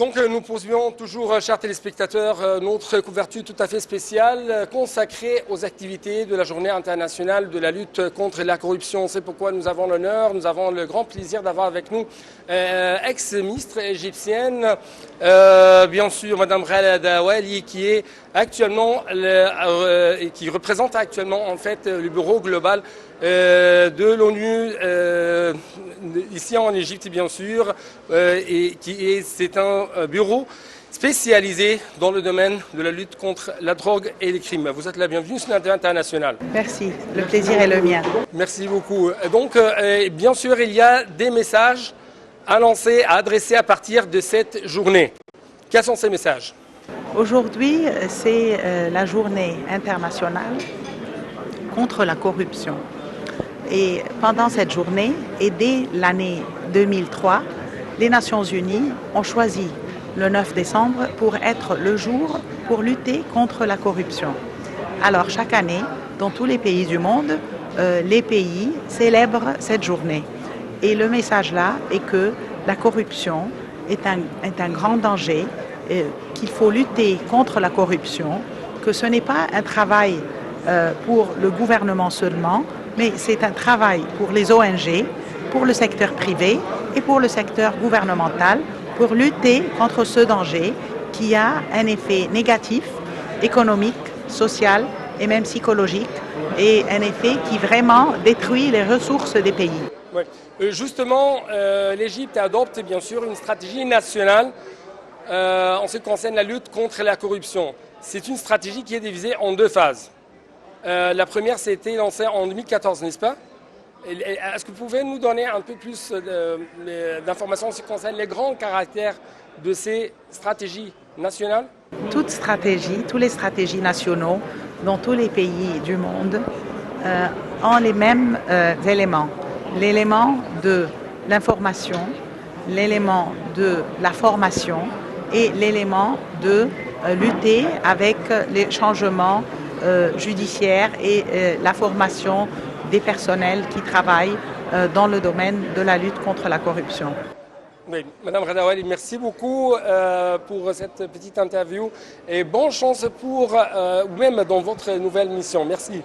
Donc nous poursuivons toujours, chers téléspectateurs, notre couverture tout à fait spéciale consacrée aux activités de la Journée internationale de la lutte contre la corruption. C'est pourquoi nous avons l'honneur, nous avons le grand plaisir d'avoir avec nous ex-ministre égyptienne, bien sûr Madame Ghada Wali, qui est actuellement qui représente actuellement en fait le bureau global de l'ONU ici en Égypte, bien sûr, et c'est un bureau spécialisé dans le domaine de la lutte contre la drogue et les crimes. Vous êtes la bienvenue sur l'Internet international. Merci, le plaisir est le mien. Merci beaucoup. Donc, bien sûr, il y a des messages à lancer, à adresser à partir de cette journée. Quels sont ces messages? Aujourd'hui, c'est la journée internationale contre la corruption. Et pendant cette journée, et dès l'année 2003, les Nations Unies ont choisi le 9 décembre pour être le jour pour lutter contre la corruption. Alors chaque année, dans tous les pays du monde, les pays célèbrent cette journée. Et le message là est que la corruption est un grand danger, qu'il faut lutter contre la corruption, que ce n'est pas un travail pour le gouvernement seulement, mais c'est un travail pour les ONG, pour le secteur privé et pour le secteur gouvernemental pour lutter contre ce danger qui a un effet négatif, économique, social et même psychologique, et un effet qui vraiment détruit les ressources des pays. Oui. Justement, l'Égypte adopte bien sûr une stratégie nationale en ce qui concerne la lutte contre la corruption. C'est une stratégie qui est divisée en deux phases. La première, c'était lancée en 2014, n'est-ce pas? Est-ce que vous pouvez nous donner un peu plus d'informations en ce qui concerne les grands caractères de ces stratégies nationales? Toute stratégie, tous les stratégies nationaux dans tous les pays du monde ont les mêmes éléments. L'élément de l'information, l'élément de la formation et l'élément de lutter avec les changements judiciaires et la formation des personnels qui travaillent dans le domaine de la lutte contre la corruption. Oui, Madame Ghada Wali, merci beaucoup pour cette petite interview et bonne chance pour même dans votre nouvelle mission. Merci.